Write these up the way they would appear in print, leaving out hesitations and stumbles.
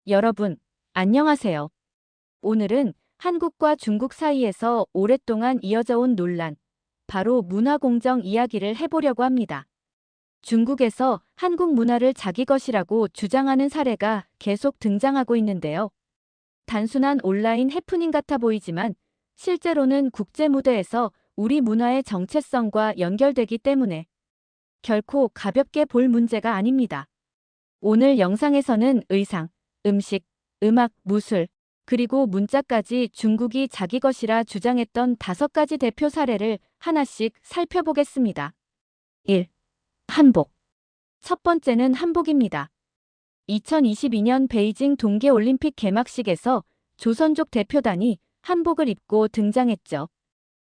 여러분, 안녕하세요. 오늘은 한국과 중국 사이에서 오랫동안 이어져 온 논란, 바로 문화공정 이야기를 해보려고 합니다. 중국에서 한국 문화를 자기 것이라고 주장하는 사례가 계속 등장하고 있는데요. 단순한 온라인 해프닝 같아 보이지만 실제로는 국제 무대에서 우리 문화의 정체성과 연결되기 때문에 결코 가볍게 볼 문제가 아닙니다. 오늘 영상에서는 의상, 음식, 음악, 무술, 그리고 문자까지 중국이 자기 것이라 주장했던 5가지 대표 사례를 하나씩 살펴보겠습니다. 1. 한복. 첫 번째는 한복입니다. 2022년 베이징 동계올림픽 개막식에서 조선족 대표단이 한복을 입고 등장했죠.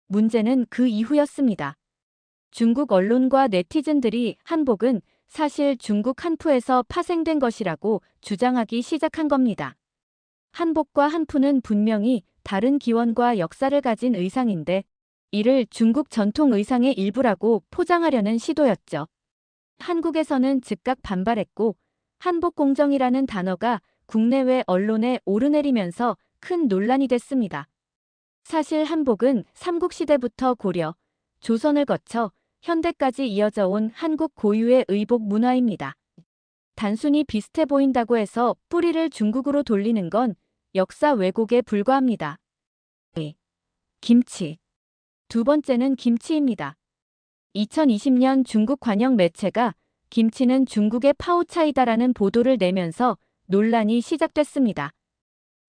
문제는 그 이후였습니다. 중국 언론과 네티즌들이 한복은 사실 중국 한푸에서 파생된 것이라고 주장하기 시작한 겁니다. 한복과 한푸는 분명히 다른 기원과 역사를 가진 의상인데 이를 중국 전통 의상의 일부라고 포장하려는 시도였죠. 한국에서는 즉각 반발했고 한복공정이라는 단어가 국내외 언론에 오르내리면서 큰 논란이 됐습니다. 사실 한복은 삼국시대부터 고려, 조선을 거쳐 현대까지 이어져 온 한국 고유의 의복 문화입니다. 단순히 비슷해 보인다고 해서 뿌리를 중국으로 돌리는 건 역사 왜곡에 불과합니다. 김치. 두 번째는 김치입니다. 2020년 중국 관영 매체가 김치는 중국의 파오차이다라는 보도를 내면서 논란이 시작됐습니다.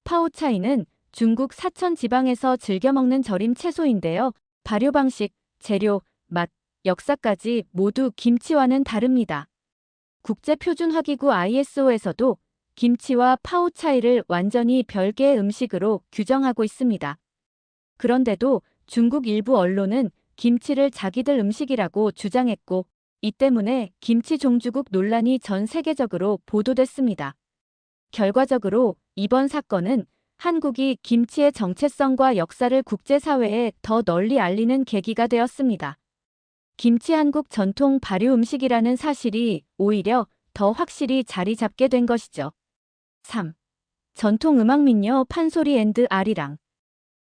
파오차이는 중국 사천 지방에서 즐겨 먹는 절임 채소인데요. 발효 방식, 재료, 맛, 역사까지 모두 김치와는 다릅니다. 국제표준화기구 ISO에서도 김치와 파오차이를 완전히 별개의 음식으로 규정하고 있습니다. 그런데도 중국 일부 언론은 김치를 자기들 음식이라고 주장했고 이 때문에 김치 종주국 논란이 전 세계적으로 보도됐습니다. 결과적으로 이번 사건은 한국이 김치의 정체성과 역사를 국제사회에 더 널리 알리는 계기가 되었습니다. 김치 한국 전통 발효 음식이라는 사실이 오히려 더 확실히 자리 잡게 된 것이죠. 3. 전통 음악 민요 판소리 앤드 아리랑.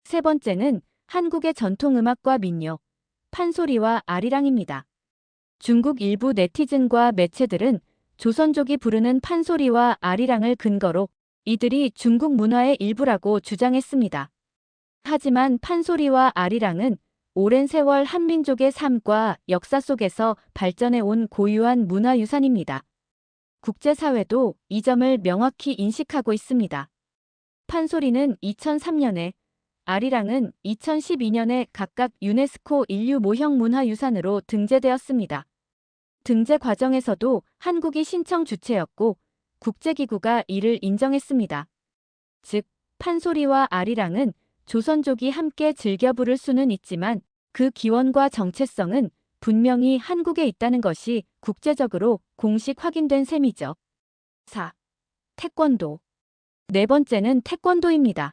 세 번째는 한국의 전통 음악과 민요, 판소리와 아리랑입니다. 중국 일부 네티즌과 매체들은 조선족이 부르는 판소리와 아리랑을 근거로 이들이 중국 문화의 일부라고 주장했습니다. 하지만 판소리와 아리랑은 오랜 세월 한민족의 삶과 역사 속에서 발전해 온 고유한 문화유산입니다. 국제사회도 이 점을 명확히 인식하고 있습니다. 판소리는 2003년에, 아리랑은 2012년에 각각 유네스코 인류 모형 문화유산으로 등재되었습니다. 등재 과정에서도 한국이 신청 주체였고 국제기구가 이를 인정했습니다. 즉, 판소리와 아리랑은 조선족이 함께 즐겨 부를 수는 있지만 그 기원과 정체성은 분명히 한국에 있다는 것이 국제적으로 공식 확인된 셈이죠. 4. 태권도. 네 번째는 태권도입니다.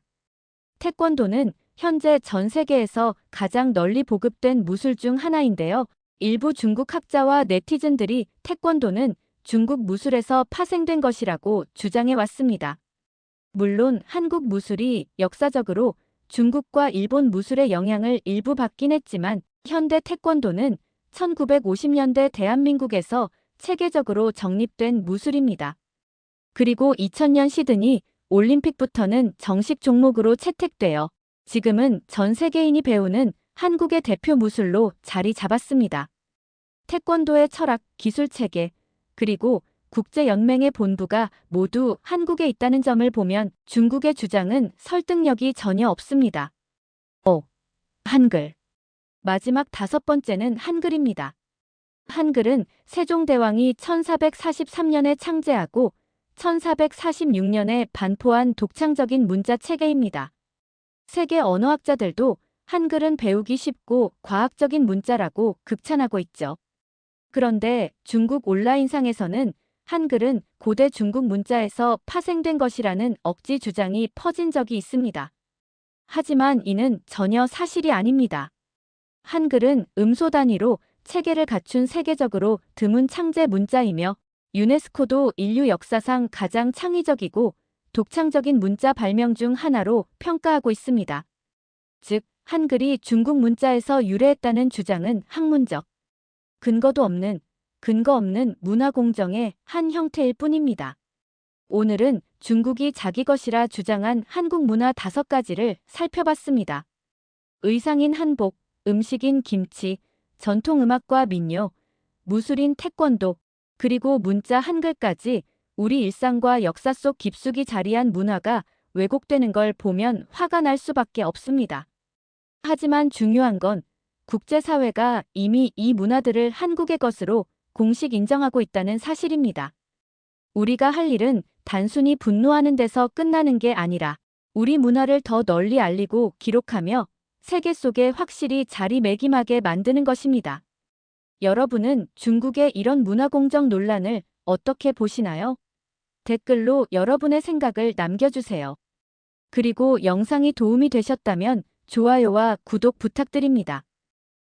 태권도는 현재 전 세계에서 가장 널리 보급된 무술 중 하나인데요. 일부 중국 학자와 네티즌들이 태권도는 중국 무술에서 파생된 것이라고 주장해 왔습니다. 물론 한국 무술이 역사적으로 중국과 일본 무술의 영향을 일부 받긴 했지만 현대 태권도는 1950년대 대한민국에서 체계적으로 정립된 무술입니다. 그리고 2000년 시드니 올림픽부터는 정식 종목으로 채택되어 지금은 전 세계인이 배우는 한국의 대표 무술로 자리 잡았습니다. 태권도의 철학, 기술 체계, 그리고 국제연맹의 본부가 모두 한국에 있다는 점을 보면 중국의 주장은 설득력이 전혀 없습니다. 5. 한글. 마지막 5번째는 한글입니다. 한글은 세종대왕이 1443년에 창제하고 1446년에 반포한 독창적인 문자 체계입니다. 세계 언어학자들도 한글은 배우기 쉽고 과학적인 문자라고 극찬하고 있죠. 그런데 중국 온라인상에서는 한글은 고대 중국 문자에서 파생된 것이라는 억지 주장이 퍼진 적이 있습니다. 하지만 이는 전혀 사실이 아닙니다. 한글은 음소 단위로 체계를 갖춘 세계적으로 드문 창제 문자이며 유네스코도 인류 역사상 가장 창의적이고 독창적인 문자 발명 중 하나로 평가하고 있습니다. 즉, 한글이 중국 문자에서 유래했다는 주장은 학문적 근거 없는 문화 공정의 한 형태일 뿐입니다. 오늘은 중국이 자기 것이라 주장한 한국 문화 5가지를 살펴봤습니다. 의상인 한복, 음식인 김치, 전통음악과 민요, 무술인 태권도, 그리고 문자 한글까지 우리 일상과 역사 속 깊숙이 자리한 문화가 왜곡되는 걸 보면 화가 날 수밖에 없습니다. 하지만 중요한 건 국제사회가 이미 이 문화들을 한국의 것으로 공식 인정하고 있다는 사실입니다. 우리가 할 일은 단순히 분노하는 데서 끝나는 게 아니라 우리 문화를 더 널리 알리고 기록하며 세계 속에 확실히 자리매김하게 만드는 것입니다. 여러분은 중국의 이런 문화공정 논란을 어떻게 보시나요? 댓글로 여러분의 생각을 남겨주세요. 그리고 영상이 도움이 되셨다면 좋아요와 구독 부탁드립니다.